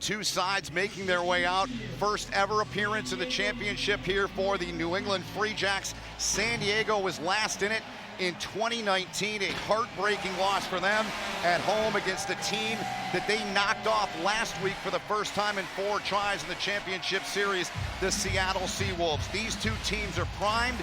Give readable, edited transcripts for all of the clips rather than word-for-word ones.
two sides making their way out. First ever appearance in the championship here for the New England Freejacks. San Diego was last in it in 2019, a heartbreaking loss for them at home against a team that they knocked off last week for the first time in 4 tries in the championship series, the Seattle Seawolves. These two teams are primed.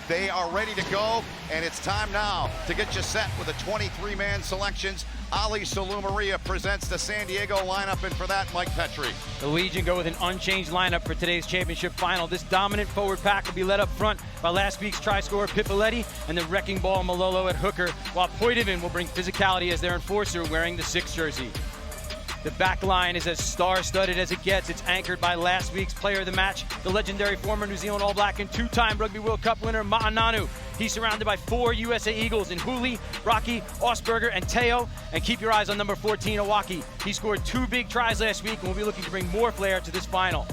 They are ready to go, and it's time now to get you set with the 23-man selections. Ali Salomaria presents the San Diego lineup, and for that, Mike Petrie. The Legion go with an unchanged lineup for today's championship final. This dominant forward pack will be led up front by last week's try scorer Pipoletti and the wrecking ball Malolo at hooker, while Poitevin will bring physicality as their enforcer wearing the 6 jersey. The back line is as star-studded as it gets. It's anchored by last week's player of the match, the legendary former New Zealand All Black and 2-time Rugby World Cup winner Ma'ananu. He's surrounded by 4 USA Eagles in Huli, Rocky, Osberger, and Teo. And keep your eyes on number 14, Owaki. He scored 2 big tries last week and will be looking to bring more flair to this final.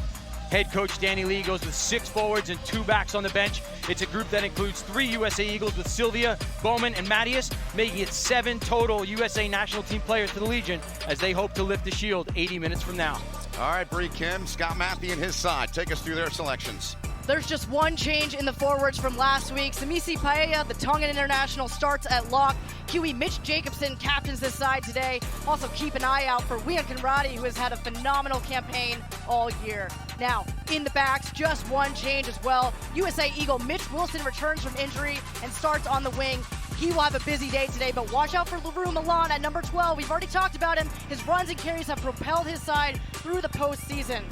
Head coach Danny Lee goes with 6 forwards and 2 backs on the bench. It's a group that includes 3 USA Eagles with Sylvia, Bowman, and Mattias, making it 7 total USA national team players for the Legion as they hope to lift the shield 80 minutes from now. All right, Bree Kim, Scott Matthew and his side. Take us through their selections. There's just one change in the forwards from last week. Samisi Paella, the Tongan international, starts at lock. Huey Mitch Jacobson captains this side today. Also keep an eye out for Wian Conradi, who has had a phenomenal campaign all year. Now, in the backs, just one change as well. USA Eagle Mitch Wilson returns from injury and starts on the wing. He will have a busy day today, but watch out for LaRue Milan at number 12. We've already talked about him. His runs and carries have propelled his side through the postseason.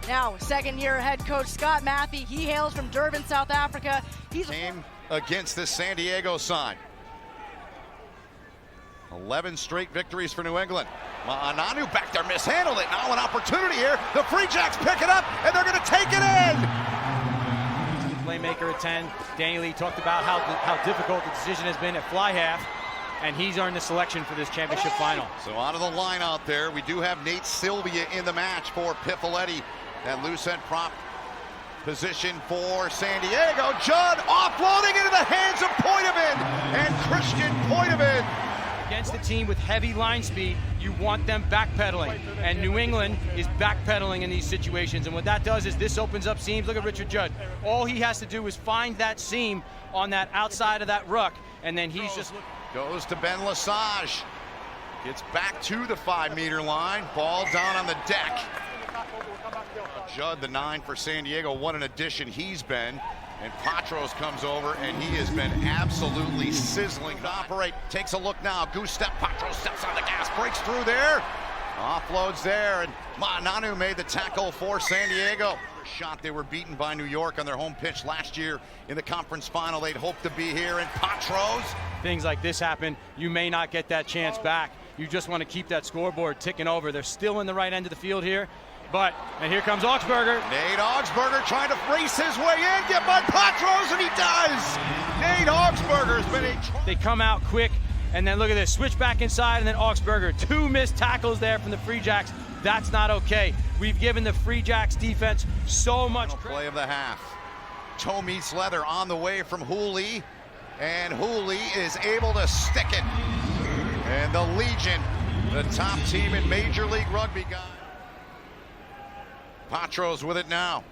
Now, second-year head coach Scott Matthew, he hails from Durban, South Africa. He's game against this San Diego side. 11 straight victories for New England. Ma'ananu back there, mishandled it. Now an opportunity here. The Freejacks pick it up, and they're going to take it in. Playmaker at 10. Danny Lee talked about how difficult the decision has been at fly half, and he's earned the selection for this championship final. So out of the line out there, we do have Nate Sylvia in the match for Pipoletti. That loose head prop position for San Diego. Judd offloading into the hands of Poitevin, and Christian Poitevin. Against a team with heavy line speed, you want them backpedaling, and New England is backpedaling in these situations, and what that does is this opens up seams. Look at Richard Judd. All he has to do is find that seam on that outside of that ruck, and then he's just... Goes to Ben Lesage. Gets back to the 5-meter line. Ball down on the deck. Judd, the 9 for San Diego. What an addition he's been. And Patros comes over, and he has been absolutely sizzling to operate. Takes a look now. Goose step. Patros steps on the gas. Breaks through there. Offloads there. And Ma'ananu made the tackle for San Diego. Shot, they were beaten by New York on their home pitch last year in the conference final. They'd hoped to be here. And Patros. Things like this happen. You may not get that chance back. You just want to keep that scoreboard ticking over. They're still in the right end of the field here. And here comes Augsburger. Nate Augsburger trying to race his way in, get by Patros, and he does! Nate Augsburger's been They come out quick, and then look at this, switch back inside, and then Augsburger. 2 missed tackles there from the Freejacks. That's not okay. We've given the Freejacks defense so much credit. Play of the half. Toe meets leather on the way from Huli, and Huli is able to stick it. And the Legion, the top team in Major League Rugby, guys. Patros with it now.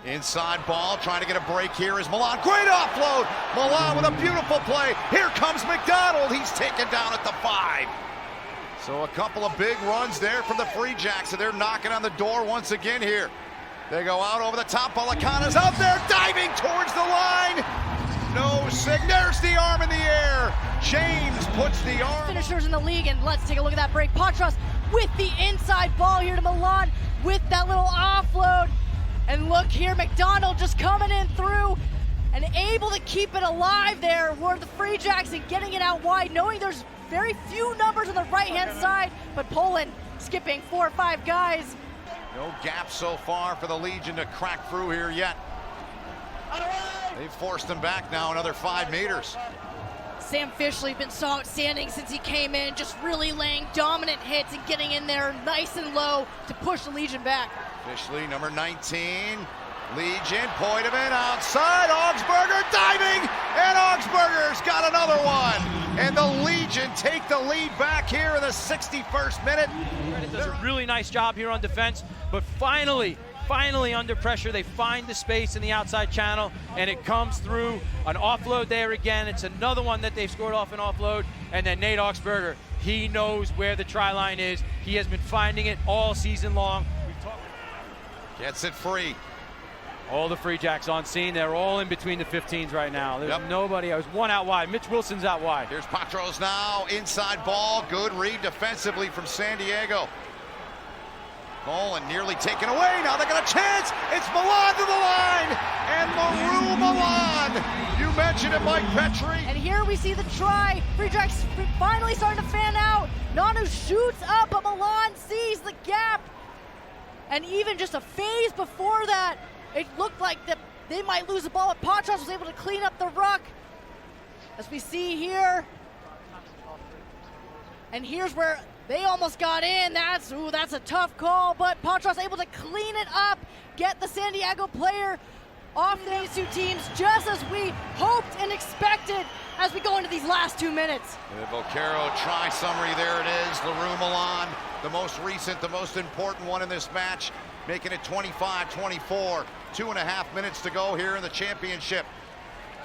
Inside ball, trying to get a break here is Milan. Great offload! Milan with a beautiful play. Here comes McDonald. He's taken down at the 5. So a couple of big runs there from the Freejacks, and they're knocking on the door once again here. They go out over the top. Balakana's out there, diving towards the line. No sig. There's the arm in the air. James puts the arm. Finishers in the league, and let's take a look at that break. Patros with the inside ball here to Milan with that little offload. And look here, McDonald just coming in through and able to keep it alive there were the Freejacks and getting it out wide, knowing there's very few numbers on the right-hand side, but Poland skipping 4 or 5 guys. No gap so far for the Legion to crack through here yet. They've forced them back now another 5 meters. Sam Fishley been outstanding since he came in, just really laying dominant hits and getting in there nice and low to push the Legion back. Fishley, number 19, Legion, Poitevin outside, Augsburger diving, and Augsburger's got another one. And the Legion take the lead back here in the 61st minute. Does a really nice job here on defense, but finally under pressure, they find the space in the outside channel, and it comes through an offload there again. It's another one that they've scored off an offload, and then Nate Augsburger, he knows where the try line is. He has been finding it all season long. Gets it free. All the Freejacks on scene. They're all in between the 15s right now. There's nobody. I was one out wide. Mitch Wilson's out wide. Here's Patros now, inside ball. Good read defensively from San Diego. Nolan nearly taken away. Now they got a chance. It's Milan to the line. And Maru Milan. You mentioned it, Mike Petrie. And here we see the try. Freejacks finally starting to fan out. Nanu shoots up, but Milan sees the gap. And even just a phase before that, it looked like that they might lose the ball, but Patros was able to clean up the ruck. As we see here. And here's where they almost got in. That's a tough call, but Patros able to clean it up, get the San Diego player off these two teams, just as we hoped and expected as we go into these last 2 minutes. The Boquero try summary, there it is. LaRue Milan, the most recent, the most important one in this match, making it 25-24. 2.5 minutes to go here in the championship.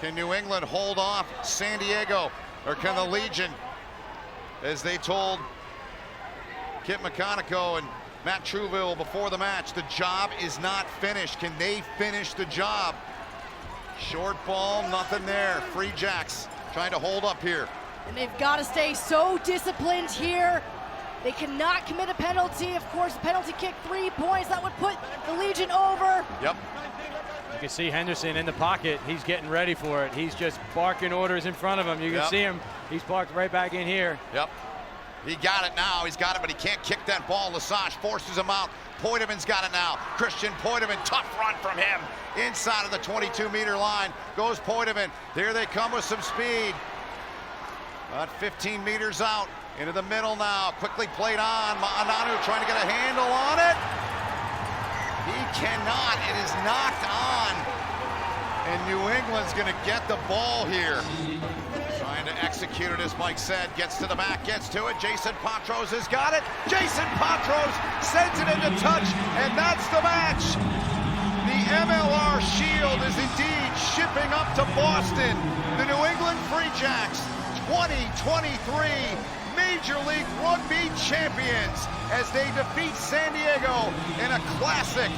Can New England hold off San Diego, or can the Legion, as they told Kit McConico and Matt Trouville before the match, the job is not finished. Can they finish the job? Short ball, nothing there. Freejacks trying to hold up here. And they've got to stay so disciplined here. They cannot commit a penalty. Of course, the penalty kick, 3 points. That would put the Legion over. Yep. You can see Henderson in the pocket. He's getting ready for it. He's just barking orders in front of him. You can see him. He's parked right back in here. Yep. He got it now. He's got it, but he can't kick that ball. Lesage forces him out. Poitevin's got it now. Christian Poitevin, tough run from him. Inside of the 22-meter line goes Poitevin. There they come with some speed. About 15 meters out. Into the middle now. Quickly played on. Ma'ananu trying to get a handle on it. He cannot. It is knocked on. And New England's going to get the ball here. Trying to execute it, as Mike said. Gets to the back, gets to it. Jason Patros has got it. Jason Patros sends it into touch, and that's the match. The MLR Shield is indeed shipping up to Boston. The New England Freejacks, 2023 Major League Rugby champions, as they defeat San Diego in a classic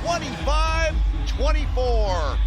25-24.